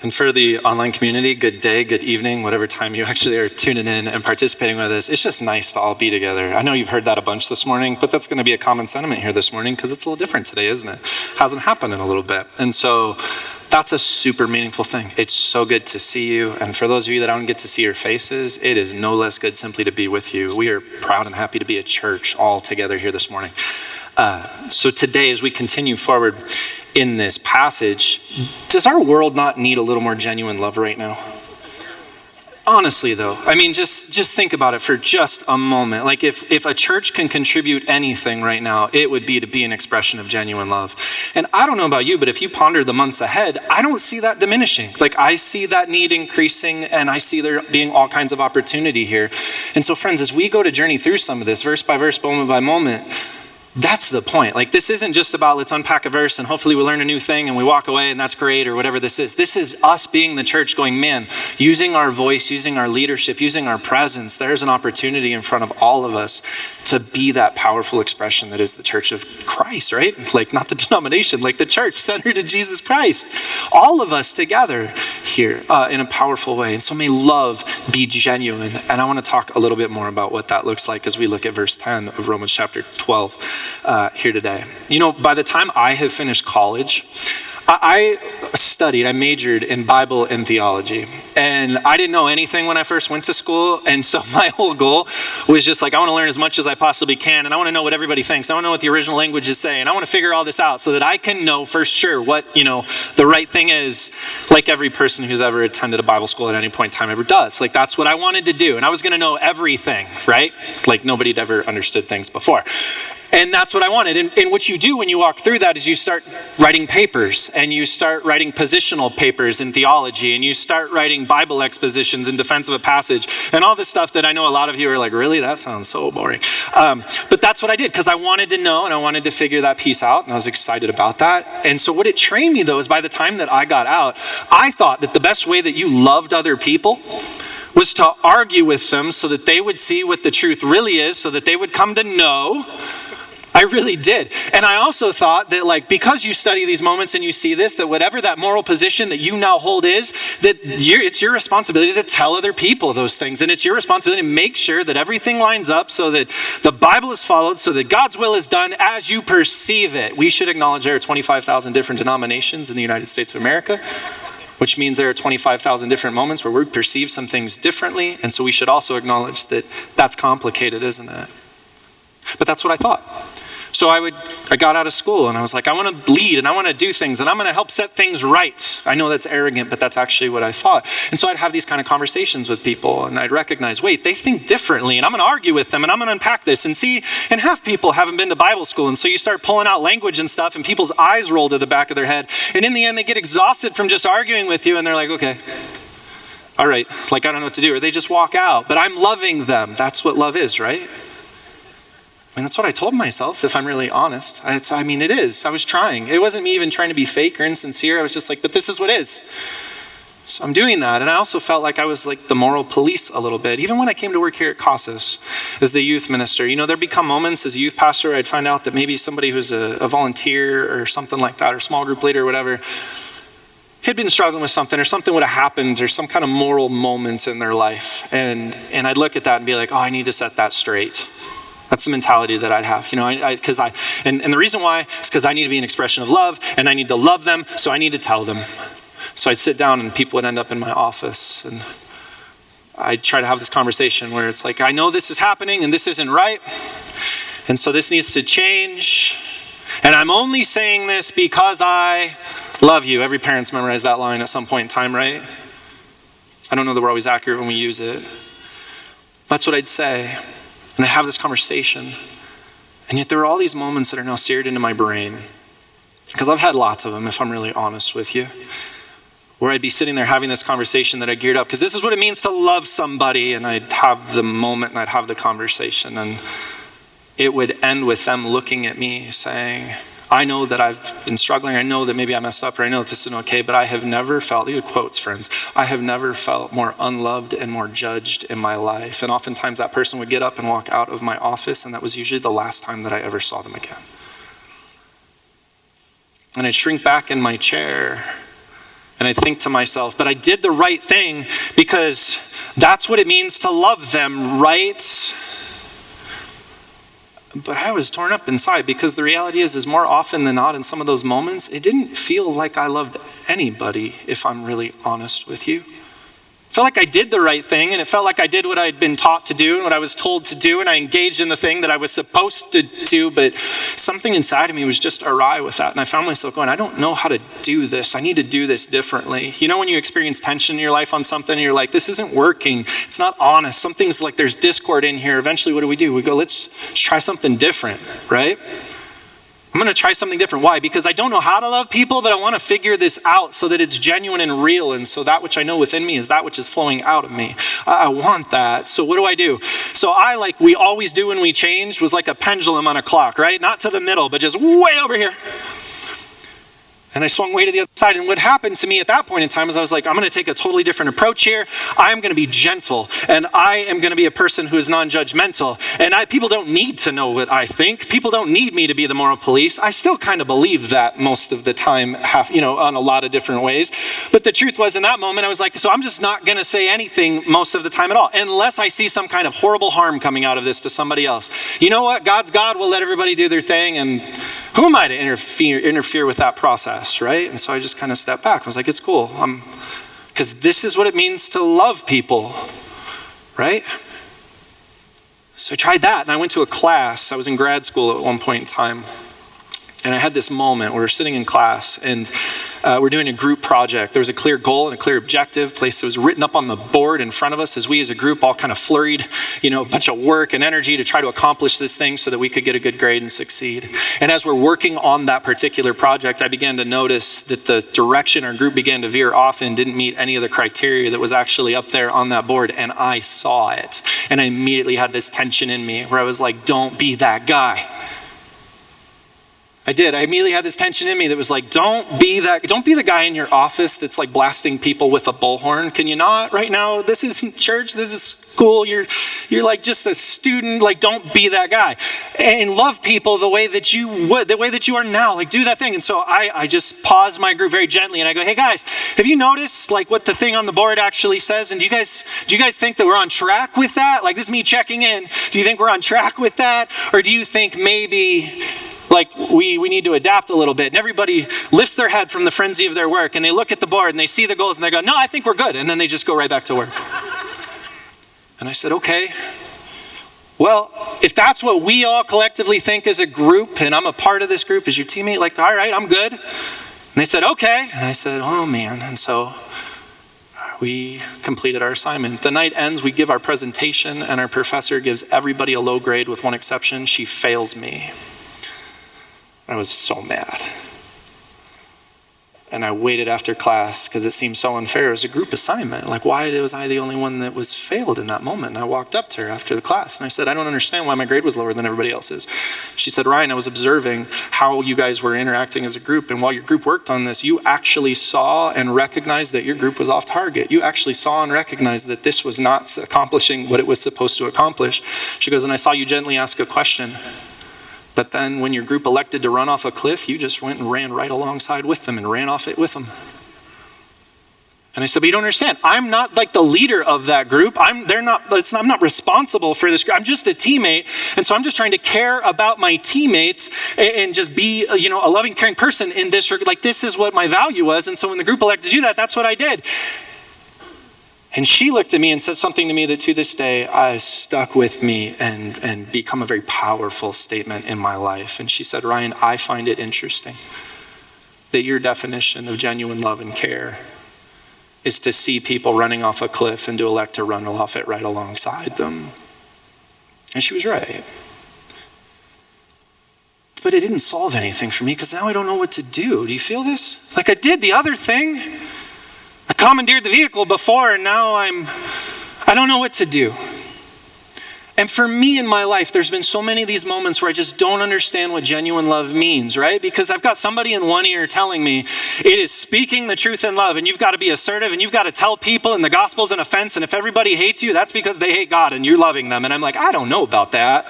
And for the online community, good day, good evening, whatever time you actually are tuning in and participating with us. It's just nice to all be together. I know you've heard that a bunch this morning, but that's going to be a common sentiment here this morning because it's a little different today, isn't it? Hasn't happened in a little bit. And so that's a super meaningful thing. It's so good to see you. And for those of you that don't get to see your faces, it is no less good simply to be with you. We are proud and happy to be a church all together here this morning. So today, as we continue forward in this passage, does our world not need a little more genuine love right now? Honestly though, I mean, just think about it for just a moment. Like if a church can contribute anything right now, it would be to be an expression of genuine love. And I don't know about you, but if you ponder the months ahead, I don't see that diminishing. Like I see that need increasing, and I see there being all kinds of opportunity here. And so friends, as we go to journey through some of this verse by verse, moment by moment, that's the point. Like this isn't just about let's unpack a verse and hopefully we learn a new thing and we walk away and that's great or whatever this is. This is us being the church going, man, using our voice, using our leadership, using our presence. There's an opportunity in front of all of us to be that powerful expression that is the church of Christ, right? Like not the denomination, like the church centered in Jesus Christ. All of us together here in a powerful way. And so may love be genuine. And I want to talk a little bit more about what that looks like as we look at verse 10 of Romans chapter 12. Here today. You know, by the time I have finished college, I majored in Bible and theology, and I didn't know anything when I first went to school, and so my whole goal was just like, I want to learn as much as I possibly can, and I want to know what everybody thinks. I want to know what the original language is saying. I want to figure all this out so that I can know for sure what, the right thing is, like every person who's ever attended a Bible school at any point in time ever does. Like that's what I wanted to do, and I was going to know everything, right? Like nobody'd ever understood things before. And that's what I wanted. And what you do when you walk through that is you start writing papers, and you start writing positional papers in theology, and you start writing Bible expositions in defense of a passage, and all this stuff that I know a lot of you are like, really? That sounds so boring. But that's what I did because I wanted to know and I wanted to figure that piece out, and I was excited about that. And so what it trained me though is by the time that I got out, I thought that the best way that you loved other people was to argue with them so that they would see what the truth really is, so that they would come to know. I really did. And I also thought that because you study these moments and you see this, that whatever that moral position that you now hold is, that it's your responsibility to tell other people those things. And it's your responsibility to make sure that everything lines up so that the Bible is followed, so that God's will is done as you perceive it. We should acknowledge there are 25,000 different denominations in the United States of America, which means there are 25,000 different moments where we perceive some things differently. And so we should also acknowledge that that's complicated, isn't it? But that's what I thought. So I got out of school and I was like, I want to lead and I want to do things and I'm going to help set things right. I know that's arrogant, but that's actually what I thought. And so I'd have these kind of conversations with people and I'd recognize, wait, they think differently, and I'm going to argue with them and I'm going to unpack this and see. And half people haven't been to Bible school. And so you start pulling out language and stuff and people's eyes roll to the back of their head. And in the end, they get exhausted from just arguing with you and they're like, okay, all right, I don't know what to do. Or they just walk out, but I'm loving them. That's what love is, right? I mean, that's what I told myself, if I'm really honest. It is. I was trying. It wasn't me even trying to be fake or insincere. I was just like, but this is what is. So I'm doing that. And I also felt like I was like the moral police a little bit. Even when I came to work here at Casas as the youth minister, there'd become moments as a youth pastor, I'd find out that maybe somebody who's a volunteer or something like that, or small group leader or whatever, had been struggling with something, or something would have happened, or some kind of moral moment in their life. And I'd look at that and be like, oh, I need to set that straight. That's the mentality that I'd have, and the reason why is because I need to be an expression of love, and I need to love them, so I need to tell them. So I'd sit down, and people would end up in my office, and I'd try to have this conversation where it's like, I know this is happening, and this isn't right, and so this needs to change, and I'm only saying this because I love you. Every parent's memorized that line at some point in time, right? I don't know that we're always accurate when we use it. That's what I'd say. And I have this conversation. And yet there are all these moments that are now seared into my brain. Because I've had lots of them, if I'm really honest with you. Where I'd be sitting there having this conversation that I geared up. Because this is what it means to love somebody. And I'd have the moment and I'd have the conversation. And it would end with them looking at me saying, I know that I've been struggling. I know that maybe I messed up, or I know that this isn't okay, but I have never felt, these are quotes, friends, I have never felt more unloved and more judged in my life. And oftentimes that person would get up and walk out of my office, and that was usually the last time that I ever saw them again. And I'd shrink back in my chair, And I think to myself, but I did the right thing because that's what it means to love them, right? But I was torn up inside because the reality is more often than not in some of those moments, it didn't feel like I loved anybody, if I'm really honest with you. It felt like I did the right thing, and it felt like I did what I'd been taught to do and what I was told to do, and I engaged in the thing that I was supposed to do, but something inside of me was just awry with that. And I found myself going, I don't know how to do this. I need to do this differently. You know, when you experience tension in your life on something, and you're like, this isn't working. It's not honest. Something's like there's discord in here. Eventually, what do? We go, let's try something different, right? I'm going to try something different. Why? Because I don't know how to love people, but I want to figure this out so that it's genuine and real. And so that which I know within me is that which is flowing out of me. I want that. So what do? So I, like we always do when we change, was like a pendulum on a clock, right? Not to the middle, but just way over here. And I swung way to the other side. And what happened to me at that point in time is I was like, I'm going to take a totally different approach here. I'm going to be gentle. And I am going to be a person who is non-judgmental. And people don't need to know what I think. People don't need me to be the moral police. I still kind of believe that most of the time, on a lot of different ways. But the truth was in that moment, I was like, so I'm just not going to say anything most of the time at all, unless I see some kind of horrible harm coming out of this to somebody else. You know what? God's God. Will let everybody do their thing. And who am I to interfere with that process, right? And so I just kind of stepped back. I was like, it's cool. Because this is what it means to love people, right? So I tried that, and I went to a class. I was in grad school at one point in time, and I had this moment where we're sitting in class, and we're doing a group project. There was a clear goal and a clear objective. Place that was written up on the board in front of us as we as a group all kind of flurried, a bunch of work and energy to try to accomplish this thing so that we could get a good grade and succeed. And as we're working on that particular project, I began to notice that the direction our group began to veer off in didn't meet any of the criteria that was actually up there on that board, and I saw it. And I immediately had this tension in me where I was like, don't be that guy. I did. I immediately had this tension in me that was like, don't be the guy in your office that's like blasting people with a bullhorn. Can you not right now? This isn't church. This is school. You're like just a student. Like, don't be that guy. And love people the way that you would, the way that you are now. Like, do that thing. And so I just paused my group very gently and I go, hey guys, have you noticed like what the thing on the board actually says? And do you guys think that we're on track with that? Like, this is me checking in. Do you think we're on track with that? Or do you think maybe like we need to adapt a little bit? And everybody lifts their head from the frenzy of their work and they look at the board and they see the goals and they go, no, I think we're good. And then they just go right back to work. And I said, okay, well, if that's what we all collectively think as a group and I'm a part of this group as your teammate, like, all right, I'm good. And they said, okay. And I said, oh man. And so we completed our assignment. The night ends, we give our presentation and our professor gives everybody a low grade with one exception. She fails me. I was so mad. And I waited after class because it seemed so unfair. It was a group assignment. Like, why was I the only one that was failed in that moment? And I walked up to her after the class and I said, I don't understand why my grade was lower than everybody else's. She said, Ryan, I was observing how you guys were interacting as a group. And while your group worked on this, you actually saw and recognized that your group was off target. You actually saw and recognized that this was not accomplishing what it was supposed to accomplish. She goes, and I saw you gently ask a question. But then when your group elected to run off a cliff, you just went and ran right alongside with them and ran off it with them. And I said, but you don't understand. I'm not like the leader of that group. I'm not responsible for this group. I'm just a teammate. And so I'm just trying to care about my teammates and just be, a loving, caring person in this. Like, this is what my value was. And so when the group elected to do that, that's what I did. And she looked at me and said something to me that to this day stuck with me and become a very powerful statement in my life. And she said, Ryan, I find it interesting that your definition of genuine love and care is to see people running off a cliff and to elect to run off it right alongside them. And she was right. But it didn't solve anything for me because now I don't know what to do. Do you feel this? Like, I did the other thing. I commandeered the vehicle before and now I don't know what to do. And for me in my life, there's been so many of these moments where I just don't understand what genuine love means, right? Because I've got somebody in one ear telling me it is speaking the truth in love and you've got to be assertive and you've got to tell people and the gospel's an offense and if everybody hates you, that's because they hate God and you're loving them. And I'm like, I don't know about that.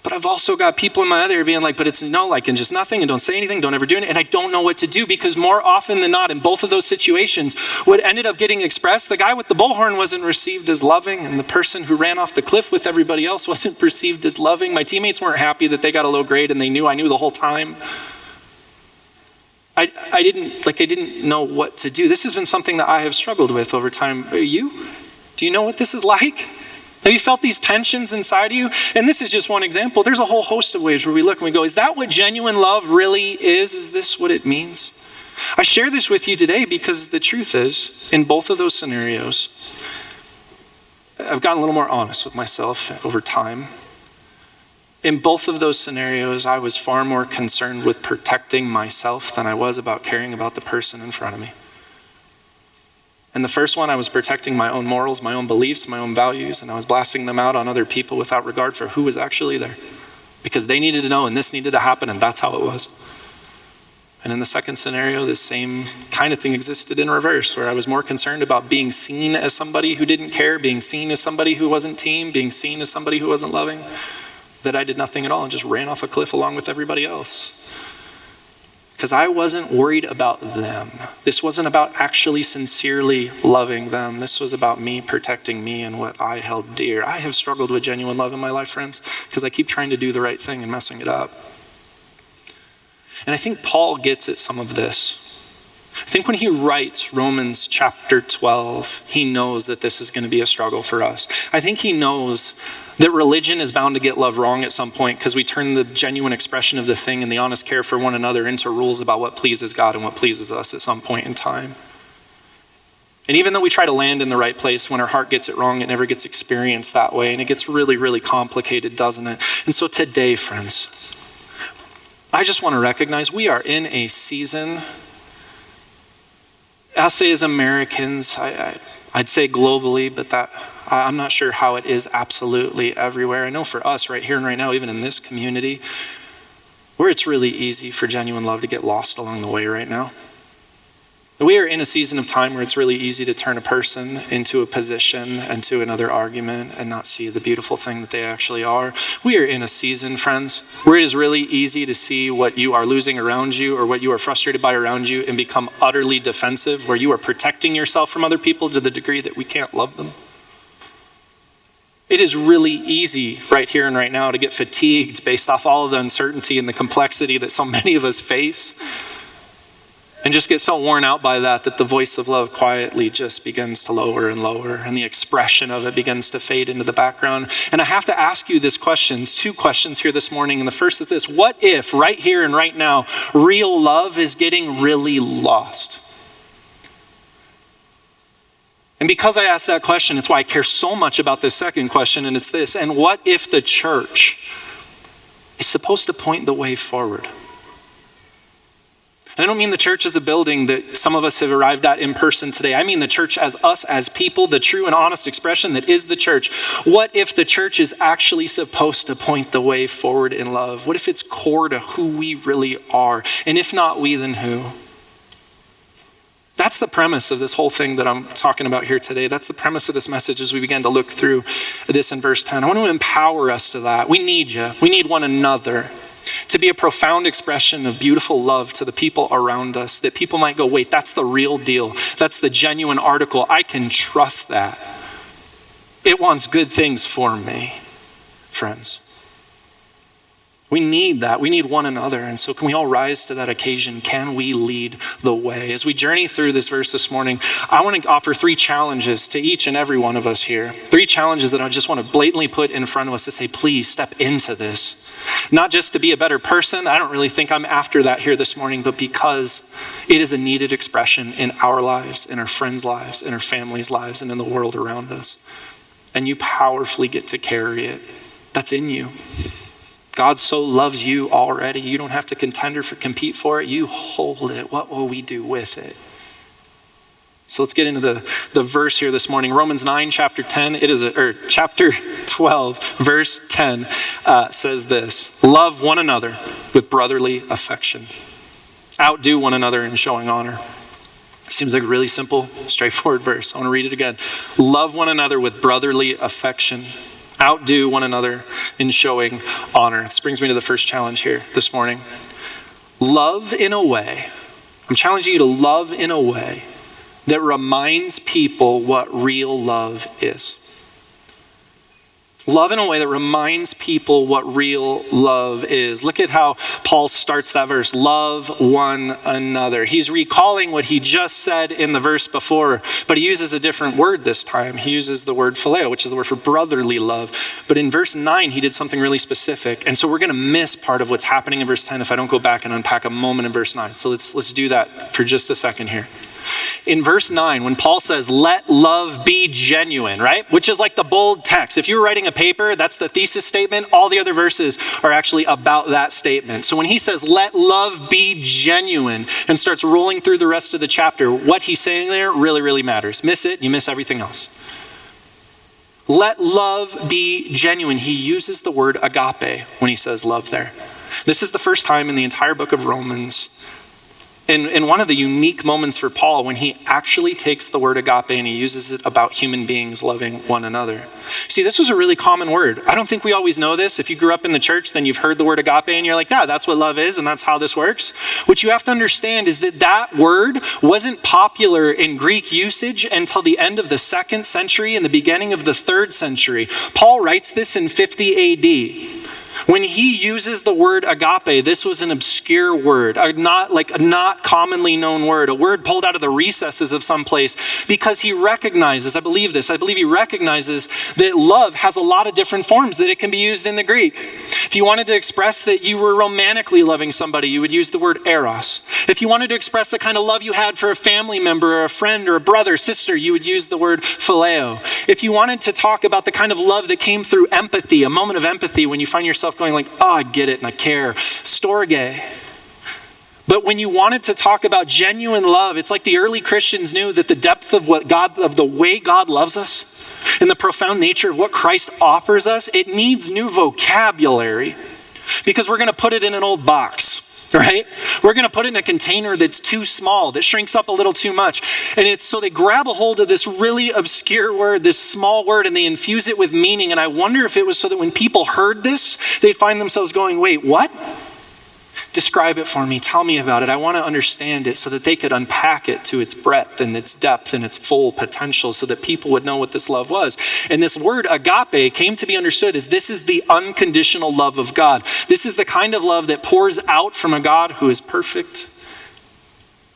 But But I've also got people in my other ear being like, but it's no, like, and just nothing, and don't say anything, don't ever do anything. And I don't know what to do, because more often than not, in both of those situations, what ended up getting expressed, the guy with the bullhorn wasn't received as loving, and the person who ran off the cliff with everybody else wasn't perceived as loving. My teammates weren't happy that they got a low grade, and they knew I knew the whole time. I didn't know what to do. This has been something that I have struggled with over time. Are you? Do you know what this is like? Have you felt these tensions inside of you? And this is just one example. There's a whole host of ways where we look and we go, is that what genuine love really is? Is this what it means? I share this with you today because the truth is, in both of those scenarios, I've gotten a little more honest with myself over time. In both of those scenarios, I was far more concerned with protecting myself than I was about caring about the person in front of me. In the first one, I was protecting my own morals, my own beliefs, my own values, and I was blasting them out on other people without regard for who was actually there. Because they needed to know, and this needed to happen, and that's how it was. And in the second scenario, the same kind of thing existed in reverse, where I was more concerned about being seen as somebody who didn't care, being seen as somebody who wasn't team, being seen as somebody who wasn't loving, that I did nothing at all and just ran off a cliff along with everybody else. Because I wasn't worried about them. This wasn't about actually sincerely loving them. This was about me protecting me and what I held dear. I have struggled with genuine love in my life, friends, because I keep trying to do the right thing and messing it up. And I think Paul gets at some of this. I think when he writes Romans chapter 12, he knows that this is going to be a struggle for us. I think he knows that religion is bound to get love wrong at some point, because we turn the genuine expression of the thing and the honest care for one another into rules about what pleases God and what pleases us at some point in time. And even though we try to land in the right place, when our heart gets it wrong, it never gets experienced that way. And it gets really, really complicated, doesn't it? And so today, friends, I just want to recognize we are in a season, I'll say as Americans, I'd say globally, but that I'm not sure how it is absolutely everywhere. I know for us right here and right now, even in this community, where it's really easy for genuine love to get lost along the way right now. We are in a season of time where it's really easy to turn a person into a position and to another argument and not see the beautiful thing that they actually are. We are in a season, friends, where it is really easy to see what you are losing around you or what you are frustrated by around you and become utterly defensive, where you are protecting yourself from other people to the degree that we can't love them. It is really easy right here and right now to get fatigued based off all of the uncertainty and the complexity that so many of us face. And just get so worn out by that the voice of love quietly just begins to lower and lower, and the expression of it begins to fade into the background. And I have to ask you this question, 2 questions here this morning. And the first is this: what if right here and right now, real love is getting really lost? And because I asked that question, it's why I care so much about this second question, and it's this: and what if the church is supposed to point the way forward? And I don't mean the church as a building that some of us have arrived at in person today. I mean the church as us as people, the true and honest expression that is the church. What if the church is actually supposed to point the way forward in love? What if it's core to who we really are? And if not we, then who? That's the premise of this whole thing that I'm talking about here today. That's the premise of this message as we begin to look through this in verse 10. I want to empower us to that. We need you. We need one another to be a profound expression of beautiful love to the people around us, that people might go, wait, that's the real deal. That's the genuine article. I can trust that. It wants good things for me, friends. We need that. We need one another. And so can we all rise to that occasion? Can we lead the way? As we journey through this verse this morning, I want to offer 3 challenges to each and every one of us here. 3 challenges that I just want to blatantly put in front of us to say, please step into this. Not just to be a better person. I don't really think I'm after that here this morning, but because it is a needed expression in our lives, in our friends' lives, in our families' lives, and in the world around us. And you powerfully get to carry it. That's in you. God so loves you already. You don't have to contend or compete for it. You hold it. What will we do with it? So let's get into the verse here this morning. Romans 9, chapter 10. Chapter 12, verse 10 says this: love one another with brotherly affection. Outdo one another in showing honor. Seems like a really simple, straightforward verse. I want to read it again. Love one another with brotherly affection. Outdo one another in showing honor. This brings me to the first challenge here this morning. Love in a way. I'm challenging you to love in a way that reminds people what real love is. Love in a way that reminds people what real love is. Look at how Paul starts that verse. Love one another. He's recalling what he just said in the verse before, but he uses a different word this time. He uses the word phileo, which is the word for brotherly love. But in verse 9, he did something really specific. And so we're going to miss part of what's happening in verse 10 if I don't go back and unpack a moment in verse 9. So let's do that for just a second here. In verse 9, when Paul says, let love be genuine, right? Which is like the bold text. If you're writing a paper, that's the thesis statement. All the other verses are actually about that statement. So when he says, let love be genuine, and starts rolling through the rest of the chapter, what he's saying there really, really matters. Miss it, you miss everything else. Let love be genuine. He uses the word agape when he says love there. This is the first time in the entire book of Romans, in one of the unique moments for Paul, when he actually takes the word agape and he uses it about human beings loving one another. See, this was a really common word. I don't think we always know this. If you grew up in the church, then you've heard the word agape and you're like, yeah, that's what love is and that's how this works. What you have to understand is that that word wasn't popular in Greek usage until the end of the 2nd century and the beginning of the 3rd century. Paul writes this in 50 AD. When he uses the word agape, this was an obscure word, a not commonly known word, a word pulled out of the recesses of some place, because he recognizes, I believe he recognizes that love has a lot of different forms that it can be used in the Greek. If you wanted to express that you were romantically loving somebody, you would use the word eros. If you wanted to express the kind of love you had for a family member or a friend or a brother, sister, you would use the word phileo. If you wanted to talk about the kind of love that came through empathy, a moment of empathy when you find yourself going like, oh, I get it and I care, storge. But when you wanted to talk about genuine love, it's like the early Christians knew that the depth of the way God loves us and the profound nature of what Christ offers us, it needs new vocabulary because we're going to put it in an old box. Right? We're going to put it in a container that's too small, that shrinks up a little too much. And it's so they grab a hold of this really obscure word, this small word, and they infuse it with meaning. And I wonder if it was so that when people heard this, they'd find themselves going, wait, what? Describe it for me. Tell me about it. I want to understand it so that they could unpack it to its breadth and its depth and its full potential so that people would know what this love was. And this word agape came to be understood as this is the unconditional love of God. This is the kind of love that pours out from a God who is perfect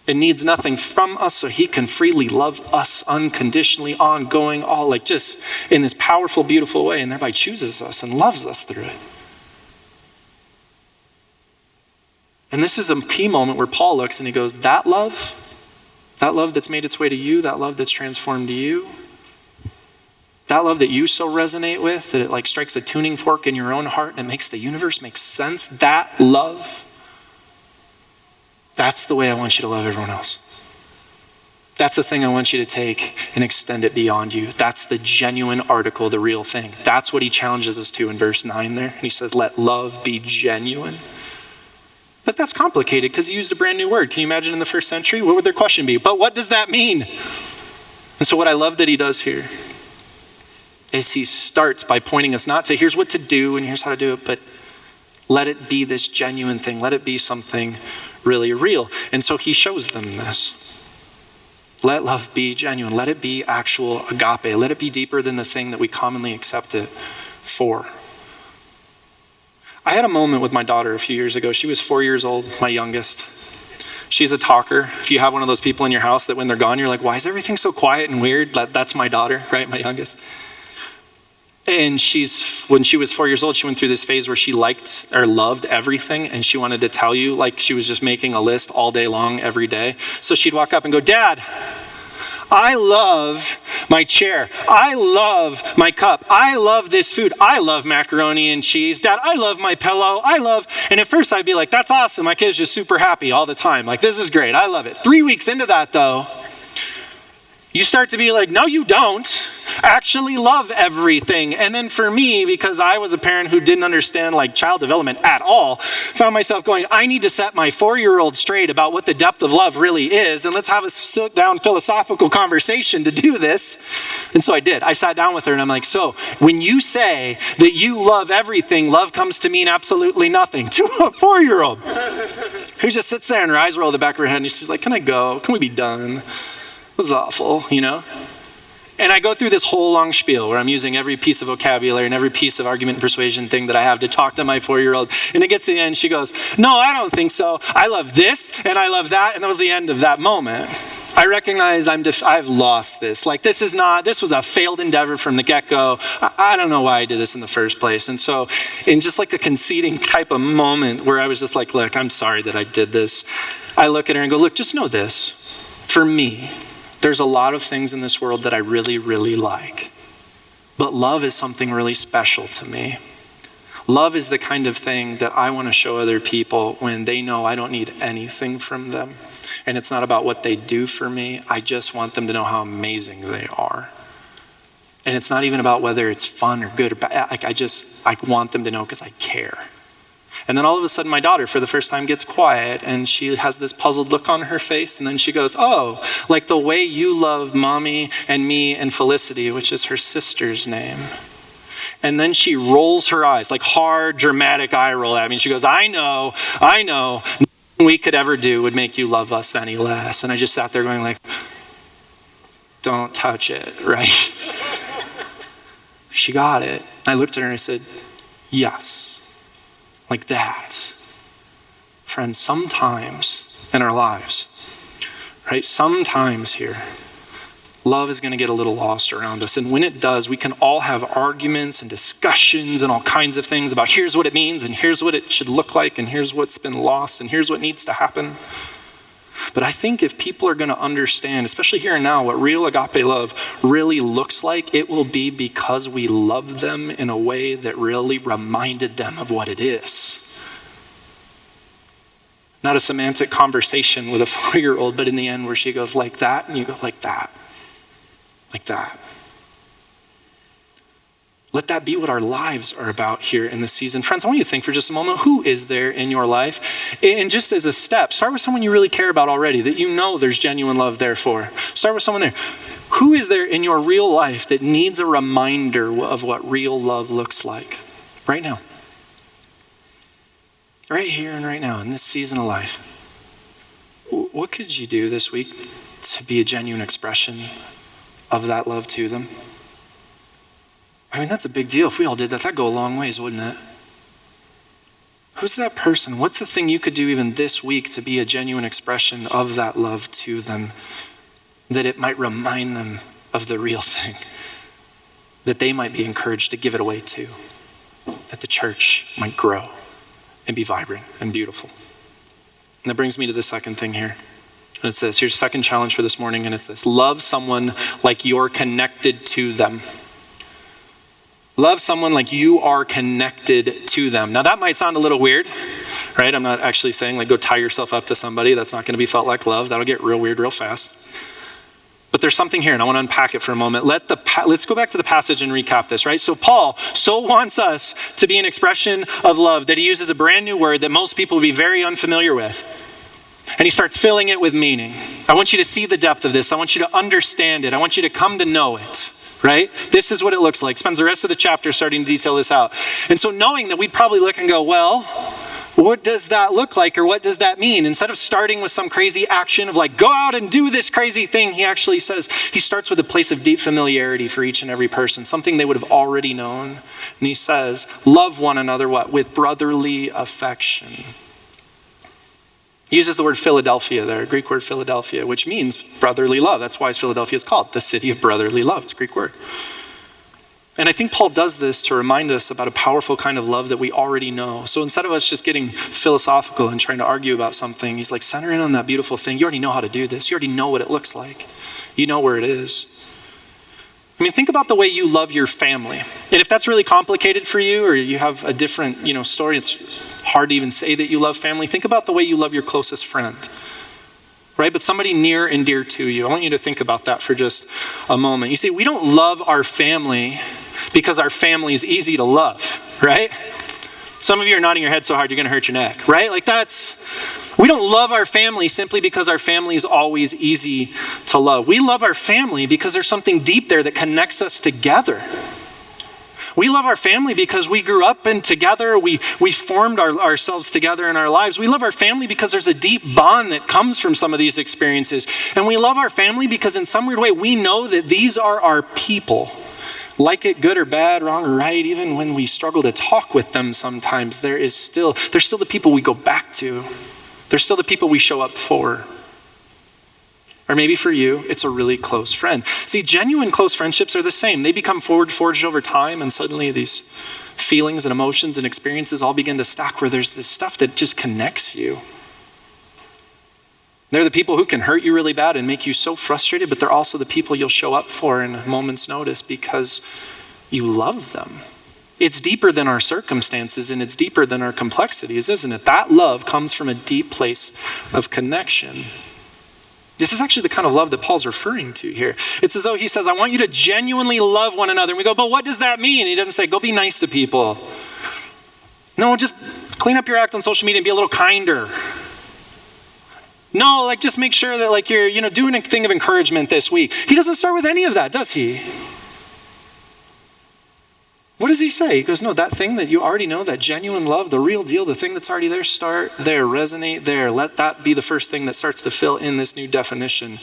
and needs nothing from us so he can freely love us unconditionally, ongoing, all like just in this powerful, beautiful way, and thereby chooses us and loves us through it. And this is a key moment where Paul looks and he goes, that love that's made its way to you, that love that's transformed you, that love that you so resonate with, that it like strikes a tuning fork in your own heart and it makes the universe make sense, that love, that's the way I want you to love everyone else. That's the thing I want you to take and extend it beyond you. That's the genuine article, the real thing. That's what he challenges us to in verse 9 there. And he says, let love be genuine. But that's complicated because he used a brand new word. Can you imagine in the 1st century? What would their question be? But what does that mean? And so what I love that he does here is he starts by pointing us not to here's what to do and here's how to do it, but let it be this genuine thing. Let it be something really real. And so he shows them this. Let love be genuine. Let it be actual agape. Let it be deeper than the thing that we commonly accept it for. I had a moment with my daughter a few years ago. She was 4 years old, my youngest. She's a talker. If you have one of those people in your house that when they're gone, you're like, why is everything so quiet and weird? That's my daughter, right? My youngest. And when she was 4 years old, she went through this phase where she liked or loved everything. And she wanted to tell you, like she was just making a list all day long, every day. So she'd walk up and go, Dad, I love my chair. I love my cup. I love this food. I love macaroni and cheese. Dad, I love my pillow. And at first I'd be like, that's awesome. My kid's just super happy all the time. Like, this is great. I love it. 3 weeks into that though, you start to be like, no, you don't. actually love everything. And then for me, because I was a parent who didn't understand like child development at all, found myself going, I need to set my 4-year-old straight about what the depth of love really is. And let's have a sit down philosophical conversation to do this. And so I did. I sat down with her and I'm like, so when you say that you love everything, love comes to mean absolutely nothing to a 4-year-old who just sits there and her eyes roll the back of her head and she's like, can I go? Can we be done? This is awful, you know? And I go through this whole long spiel where I'm using every piece of vocabulary and every piece of argument and persuasion thing that I have to talk to my 4-year-old. And it gets to the end, she goes, no, I don't think so. I love this and I love that. And that was the end of that moment. I recognize I've lost this. Like this was a failed endeavor from the get-go. I don't know why I did this in the first place. And so in just like a conceding type of moment where I was just like, look, I'm sorry that I did this. I look at her and go, look, just know this. For me, there's a lot of things in this world that I really, really like. But love is something really special to me. Love is the kind of thing that I want to show other people when they know I don't need anything from them. And it's not about what they do for me. I just want them to know how amazing they are. And it's not even about whether it's fun or good or bad. Like I want them to know because I care. And then all of a sudden my daughter for the first time gets quiet and she has this puzzled look on her face. And then she goes, oh, like the way you love mommy and me and Felicity, which is her sister's name. And then she rolls her eyes, like hard, dramatic eye roll at me. And she goes, I know, nothing we could ever do would make you love us any less. And I just sat there going like, don't touch it, right? She got it. I looked at her and I said, yes. Like that. Friends, sometimes in our lives, right? Sometimes here, love is going to get a little lost around us. And when it does, we can all have arguments and discussions and all kinds of things about here's what it means and here's what it should look like and here's what's been lost and here's what needs to happen. But I think if people are going to understand, especially here and now, what real agape love really looks like, it will be because we love them in a way that really reminded them of what it is. Not a semantic conversation with a 4-year-old, but in the end where she goes like that, and you go like that, like that. Let that be what our lives are about here in this season. Friends, I want you to think for just a moment, who is there in your life? And just as a step, start with someone you really care about already, that you know there's genuine love there for. Start with someone there. Who is there in your real life that needs a reminder of what real love looks like? Right now. Right here and right now in this season of life. What could you do this week to be a genuine expression of that love to them? I mean, that's a big deal. If we all did that, that'd go a long ways, wouldn't it? Who's that person? What's the thing you could do even this week to be a genuine expression of that love to them, that it might remind them of the real thing, that they might be encouraged to give it away too, that the church might grow and be vibrant and beautiful. And that brings me to the second thing here. And it's this. Here's the second challenge for this morning, and it's this. Love someone like you're connected to them. Love someone like you are connected to them. Now that might sound a little weird, right? I'm not actually saying like go tie yourself up to somebody. That's not going to be felt like love. That'll get real weird real fast. But there's something here, and I want to unpack it for a moment. Let's go back to the passage and recap this, right? So Paul so wants us to be an expression of love that he uses a brand new word that most people would be very unfamiliar with. And he starts filling it with meaning. I want you to see the depth of this. I want you to understand it. I want you to come to know it. Right? This is what it looks like. Spends the rest of the chapter starting to detail this out. And so knowing that we'd probably look and go, well, what does that look like? Or what does that mean? Instead of starting with some crazy action of like, go out and do this crazy thing, he actually says, he starts with a place of deep familiarity for each and every person, something they would have already known. And he says, love one another, what? With brotherly affection. He uses the word Philadelphia there, Greek word Philadelphia, which means brotherly love. That's why Philadelphia is called the city of brotherly love. It's a Greek word. And I think Paul does this to remind us about a powerful kind of love that we already know. So instead of us just getting philosophical and trying to argue about something, he's like, center in on that beautiful thing. You already know how to do this. You already know what it looks like. You know where it is. I mean, think about the way you love your family. And if that's really complicated for you, or you have a different, story, it's hard to even say that you love family. Think about the way you love your closest friend. right? But somebody near and dear to you. I want you to think about that for just a moment. You see, we don't love our family because our family is easy to love, right? Some of you are nodding your head so hard you're going to hurt your neck, right? We don't love our family simply because our family is always easy to love. We love our family because there's something deep there that connects us together. We love our family because we grew up and together, we formed ourselves together in our lives. We love our family because there's a deep bond that comes from some of these experiences. And we love our family because in some weird way, we know that these are our people. Like it good or bad, wrong or right, even when we struggle to talk with them sometimes, they're still the people we go back to. They're still the people we show up for. Or maybe for you, it's a really close friend. See, genuine close friendships are the same. They become forged over time, and suddenly these feelings and emotions and experiences all begin to stack where there's this stuff that just connects you. They're the people who can hurt you really bad and make you so frustrated, but they're also the people you'll show up for in a moment's notice because you love them. It's deeper than our circumstances and it's deeper than our complexities, isn't it? That love comes from a deep place of connection. This is actually the kind of love that Paul's referring to here. It's as though he says, I want you to genuinely love one another. And we go, but what does that mean? He doesn't say, go be nice to people. No, just clean up your act on social media and be a little kinder. No, just make sure that you're doing a thing of encouragement this week. He doesn't start with any of that, does he? What does he say? He goes, no, that thing that you already know, that genuine love, the real deal, the thing that's already there, start there, resonate there. Let that be the first thing that starts to fill in this new definition.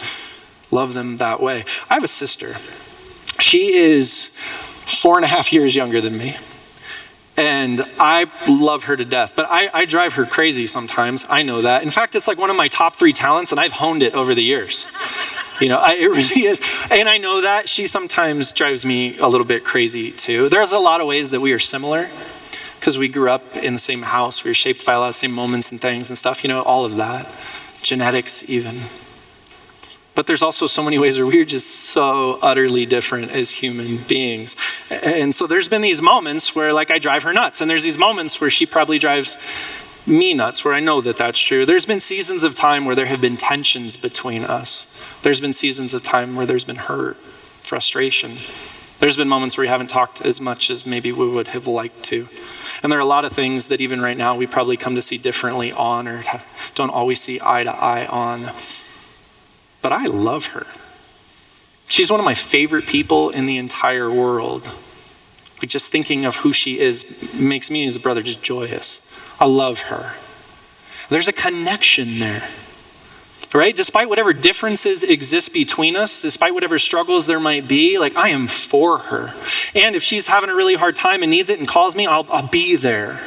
Love them that way. I have a sister. She is 4.5 years younger than me. And I love her to death, but I drive her crazy sometimes. I know that. In fact, it's one of my top 3 talents, and I've honed it over the years. It really is. And I know that she sometimes drives me a little bit crazy too. There's a lot of ways that we are similar because we grew up in the same house. We were shaped by a lot of the same moments and things and stuff, all of that. Genetics even. But there's also so many ways where we're just so utterly different as human beings. And so there's been these moments where I drive her nuts. And there's these moments where she probably drives me nuts, where I know that that's true. There's been seasons of time where there have been tensions between us. There's been seasons of time where there's been hurt, frustration. There's been moments where we haven't talked as much as maybe we would have liked to. And there are a lot of things that even right now we probably come to see differently on or don't always see eye to eye on. But I love her. She's one of my favorite people in the entire world. Just thinking of who she is makes me as a brother just joyous. I love her. There's a connection there, right? Despite whatever differences exist between us, despite whatever struggles there might be, I am for her. And if she's having a really hard time and needs it and calls me, I'll be there.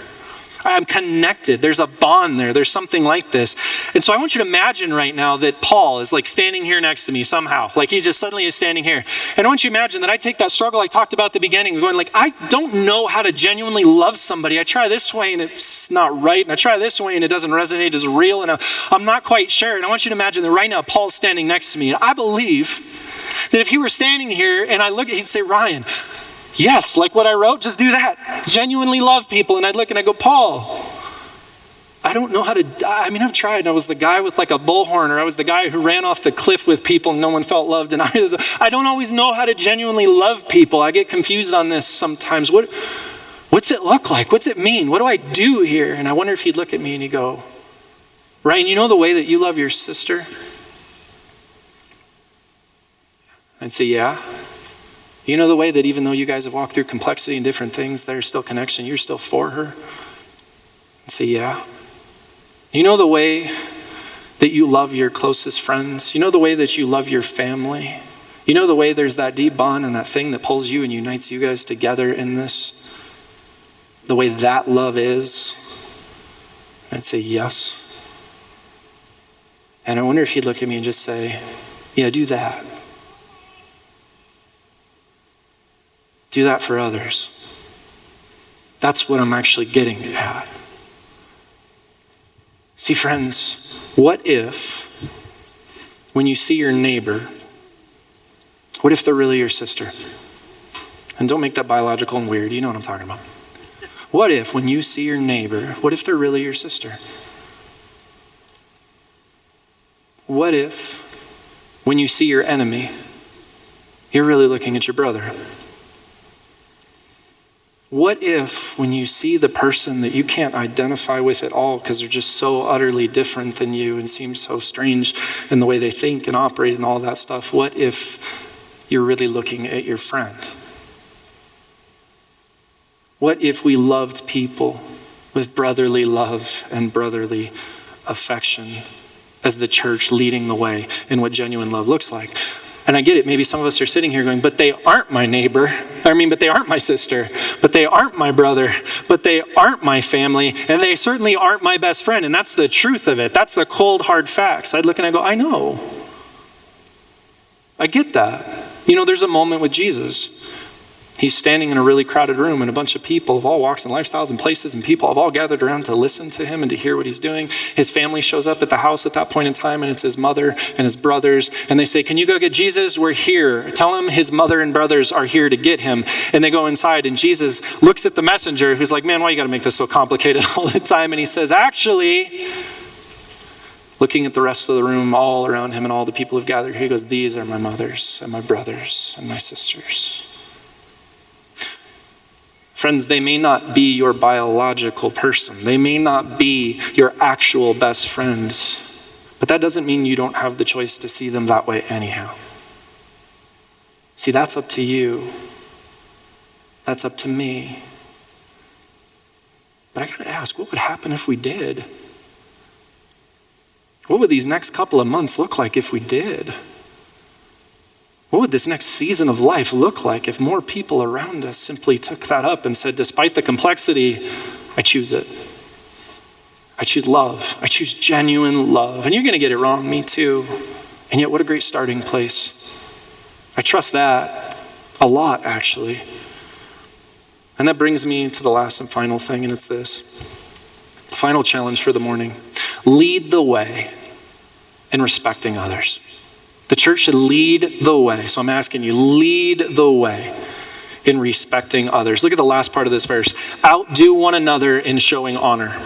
I'm connected. There's a bond there. There's something like this. And so I want you to imagine right now that Paul is standing here next to me somehow. He just suddenly is standing here. And I want you to imagine that I take that struggle I talked about at the beginning, going I don't know how to genuinely love somebody. I try this way and it's not right. And I try this way and it doesn't resonate as real. And I'm not quite sure. And I want you to imagine that right now Paul's standing next to me. And I believe that if he were standing here and I look, he'd say, Ryan, yes, what I wrote, just do that. Genuinely love people. And I'd look and I go, Paul, I don't know how to, I've tried. I was the guy with a bullhorn, or I was the guy who ran off the cliff with people and no one felt loved. And I don't always know how to genuinely love people. I get confused on this sometimes. What's it look like? What's it mean? What do I do here? And I wonder if he'd look at me and he'd go, Ryan, you know the way that you love your sister? I'd say, yeah. You know the way that even though you guys have walked through complexity and different things, there's still connection, you're still for her? I'd say, yeah. You know the way that you love your closest friends? You know the way that you love your family? You know the way there's that deep bond and that thing that pulls you and unites you guys together in this? The way that love is? I'd say, yes. And I wonder if he'd look at me and just say, yeah, do that. Do that for others. That's what I'm actually getting at. See, friends, what if when you see your neighbor, what if they're really your sister? And don't make that biological and weird. You know what I'm talking about. What if when you see your neighbor, what if they're really your sister? What if when you see your enemy, you're really looking at your brother? What if when you see the person that you can't identify with at all because they're just so utterly different than you and seem so strange in the way they think and operate and all that stuff, what if you're really looking at your friend? What if we loved people with brotherly love and brotherly affection as the church leading the way in what genuine love looks like? And I get it, maybe some of us are sitting here going, but they aren't my neighbor. But they aren't my sister. But they aren't my brother. But they aren't my family. And they certainly aren't my best friend. And that's the truth of it. That's the cold, hard facts. I'd look and I go, I know. I get that. There's a moment with Jesus. He's standing in a really crowded room and a bunch of people of all walks and lifestyles and places and people have all gathered around to listen to him and to hear what he's doing. His family shows up at the house at that point in time and it's his mother and his brothers. And they say, can you go get Jesus? We're here. Tell him his mother and brothers are here to get him. And they go inside and Jesus looks at the messenger who's like, man, why you got to make this so complicated all the time? And he says, actually, looking at the rest of the room all around him and all the people who've gathered here, he goes, these are my mothers and my brothers and my sisters. Friends, they may not be your biological person. They may not be your actual best friend. But that doesn't mean you don't have the choice to see them that way anyhow. See, that's up to you. That's up to me. But I gotta ask, what would happen if we did? What would these next couple of months look like if we did? What would this next season of life look like if more people around us simply took that up and said, despite the complexity, I choose it. I choose love. I choose genuine love. And you're going to get it wrong, me too. And yet what a great starting place. I trust that a lot, actually. And that brings me to the last and final thing, and it's this. The final challenge for the morning. Lead the way in respecting others. The church should lead the way. So I'm asking you, lead the way in respecting others. Look at the last part of this verse. Outdo one another in showing honor.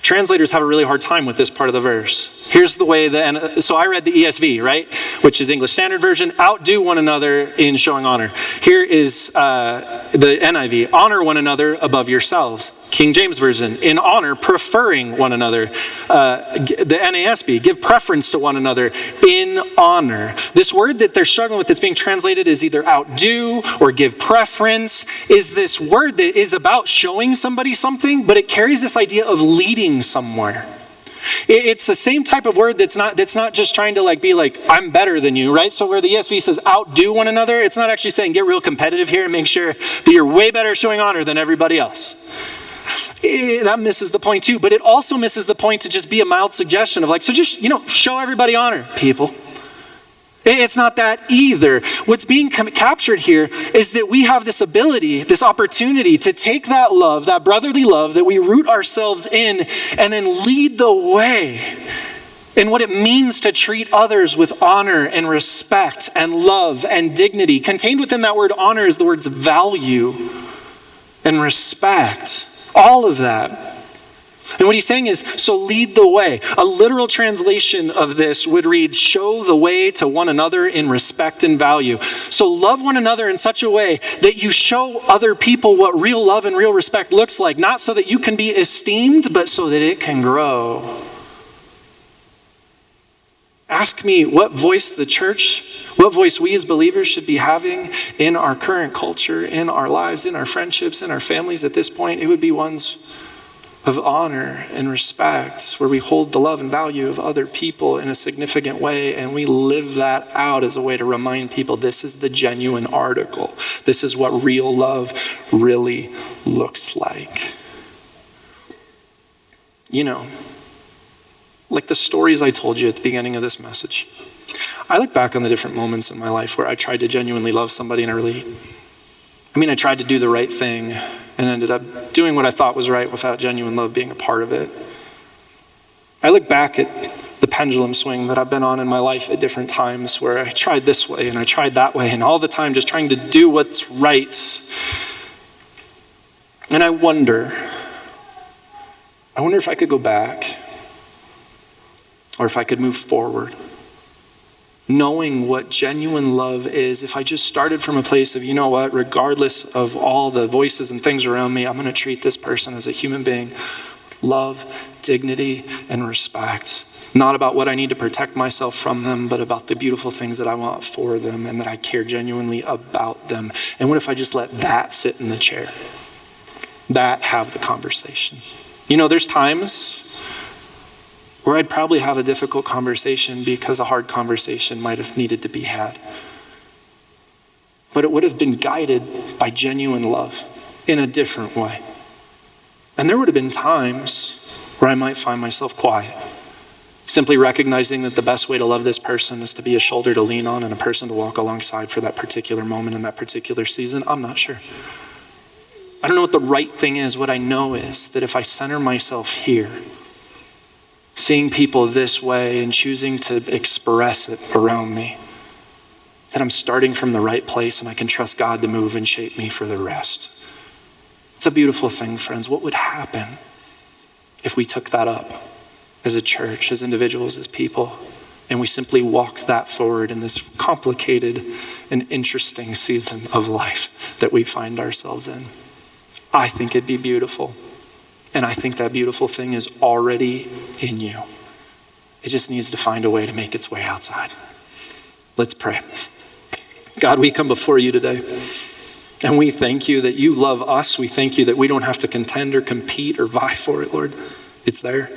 Translators have a really hard time with this part of the verse. Here's the way so I read the ESV, right? Which is English Standard Version. Outdo one another in showing honor. Here is the NIV. Honor one another above yourselves. King James Version. In honor, preferring one another. The NASB. Give preference to one another in honor. This word that they're struggling with that's being translated is either outdo or give preference. Is this word that is about showing somebody something, but it carries this idea of leading somewhere. It's the same type of word that's not just trying to be like, I'm better than you, right? So where the ESV says outdo one another, it's not actually saying get real competitive here and make sure that you're way better at showing honor than everybody else. That misses the point too, but it also misses the point to just be a mild suggestion of so just, show everybody honor, people. It's not that either. What's being captured here is that we have this ability, this opportunity to take that love, that brotherly love that we root ourselves in, and then lead the way in what it means to treat others with honor and respect and love and dignity. Contained within that word honor is the words value and respect. All of that. And what he's saying is, so lead the way. A literal translation of this would read, show the way to one another in respect and value. So love one another in such a way that you show other people what real love and real respect looks like. Not so that you can be esteemed, but so that it can grow. Ask me what voice the church, what voice we as believers should be having in our current culture, in our lives, in our friendships, in our families at this point. It would be ones of honor and respect, where we hold the love and value of other people in a significant way, and we live that out as a way to remind people this is the genuine article. This is what real love really looks like. Like the stories I told you at the beginning of this message. I look back on the different moments in my life where I tried to genuinely love somebody and I tried to do the right thing and ended up doing what I thought was right without genuine love being a part of it. I look back at the pendulum swing that I've been on in my life at different times where I tried this way and I tried that way and all the time just trying to do what's right. And I wonder if I could go back or if I could move forward. knowing what genuine love is, if I just started from a place of, you know what, regardless of all the voices and things around me, I'm going to treat this person as a human being with love, dignity, and respect. Not about what I need to protect myself from them, but about the beautiful things that I want for them and that I care genuinely about them. And what if I just let that sit in the chair? That have the conversation. You know, there's times where I'd probably have a difficult conversation because a hard conversation might have needed to be had. But it would have been guided by genuine love in a different way. And there would have been times where I might find myself quiet, simply recognizing that the best way to love this person is to be a shoulder to lean on and a person to walk alongside for that particular moment in that particular season. I'm not sure. I don't know what the right thing is. What I know is that if I center myself here, seeing people this way and choosing to express it around me, that I'm starting from the right place and I can trust God to move and shape me for the rest. It's a beautiful thing, friends. What would happen if we took that up as a church, as individuals, as people, and we simply walked that forward in this complicated and interesting season of life that we find ourselves in? I think it'd be beautiful. And I think that beautiful thing is already in you. It just needs to find a way to make its way outside. Let's pray. God, we come before you today, and we thank you that you love us. We thank you that we don't have to contend or compete or vie for it, Lord. It's there.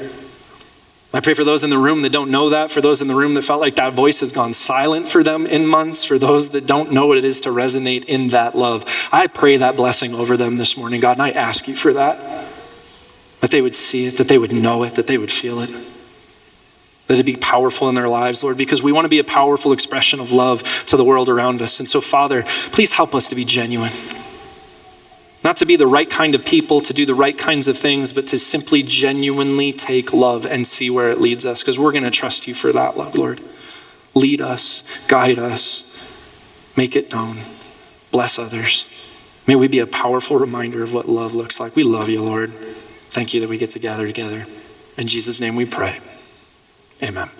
I pray for those in the room that don't know that, for those in the room that felt like that voice has gone silent for them in months, for those that don't know what it is to resonate in that love. I pray that blessing over them this morning, God, and I ask you for that they would see it, that they would know it, that they would feel it, that it'd be powerful in their lives, Lord, because we want to be a powerful expression of love to the world around us. And so, Father, please help us to be genuine. Not to be the right kind of people, to do the right kinds of things, but to simply genuinely take love and see where it leads us, because we're going to trust you for that, Lord. Lead us, guide us, make it known, bless others. May we be a powerful reminder of what love looks like. We love you, Lord. Thank you that we get to gather together. In Jesus' name we pray. Amen.